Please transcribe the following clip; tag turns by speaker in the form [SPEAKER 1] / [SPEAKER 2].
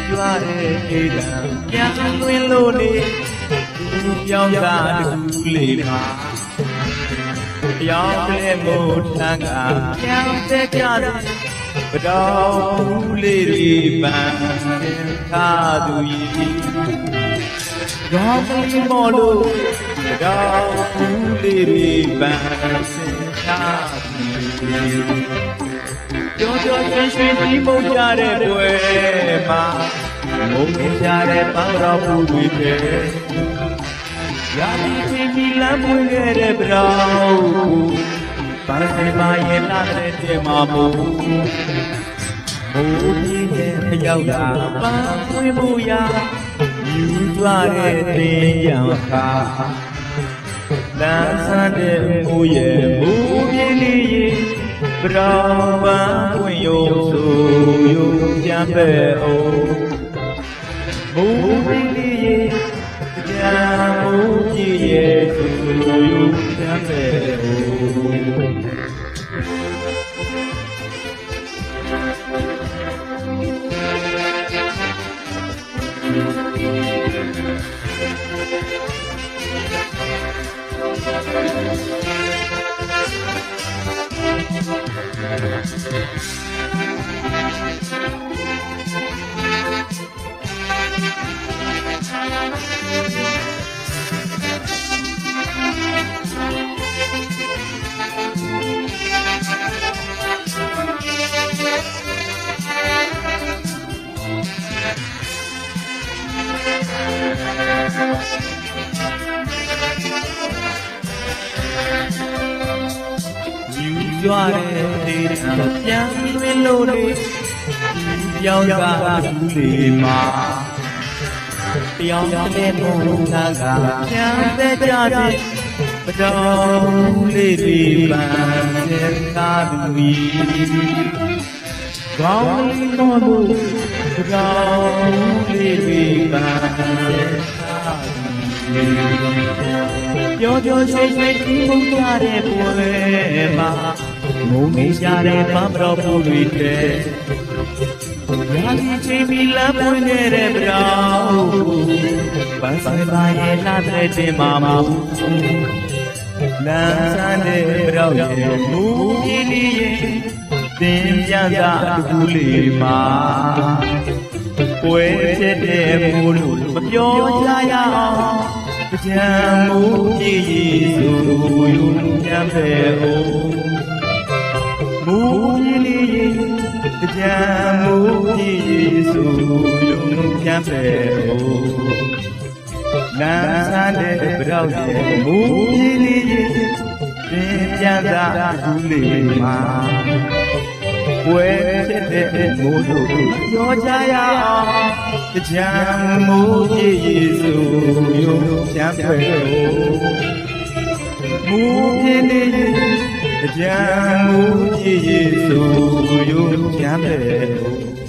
[SPEAKER 1] ကြွားတဲ့အေးတံပြန်သွင်းလို့နေပြောင်းတာတူလေးမှာပြောင်းလဲမို့ထန်းကပြောင်းတဲ့ကြတဲ့ပတော်ဘူးလေးတွေပန်းထားသူကြီးကောင်းပြီမော်လို့ပတော်ဘူးလေးတွေပန်းစင်ထားသူကြောကြောရွှင်ရွှင်ဒီမုံကြတဲ့ပွဲမှာမုံကြတဲ့ပန်းတော်ဘူးတွေပဲရာဒီချင်းဒီလမ်းပွင့်ခဲ့တဲ့ပြောင်းပါစင်ပါရဲ့လာတဲ့မှာမို့မိုးကြီးရဲ့ဖျောက်တာပန်းပွင့်မှုရာယူသွားတဲ့တင်ရံခါလမ်းဆန်းတဲ့မိုးရဲ့မိုးပြင်းလေးရဲ့ပြောင်းပန်းပွင့်ရုံဆိုရုံပြန်ပဲအောင်မိုးပြင်းလေးရဲ့မိုးကြီးရဲ့ဆိုရုံပြန်ပဲအောင်ကြွားတဲ့ဒေသပြန်သွင်းလို့လေပြောင်းတာဘူးလေးမှာပြောင်းတဲ့ဘုံသားကပြန်တဲ့ကြတဲ့ပတော်လေးတွေပန်းတဲ့ကားသူကြီးကောင်းလေးမော်လို့ပတော်လေးတွေပန်းတဲ့ကားသူကြီးကြောကြောရွှင်ရွှင်ဒီမုံကြတဲ့ပွဲမှာမုံနေကြတဲ့ပန်းတော်ဘူးတွေတဲ့ရာဒီချင်းပြီးလမ်းပွင့်ခဲ့တဲ့ပြောင်းပန်းစင်ပါရဲ့လာတဲ့တင်မှာမို့လမ်းဆန်းတဲ့ပြောင်းရဲ့မူကြီးလေးရဲ့တင်ပြန်တာတူလေးမှာပွဲဖြစ်တဲ့မို့လို့မပြောကြရအောင်ကြံမိုးကြီးဆိုရုံပြန်ပဲအောင်မူကြီးလေးကြံမိုးကြီးဆိုရုံပြန်ပဲအောင်လမ်းဆန်းတဲ့ပြောင်းရဲ့မူကြီးလေးတင်ပြန်တာဘူးလေးမှာပွဲဖြစ်တဲ့မိုးတို့ပြောကြရအောင်ကြံမိုးကြီးဆိုရုံပြန်ပဲအောင်မူကြီးလေးကြံမိုးကြီးဆိုရုံပြန်ပဲအောင်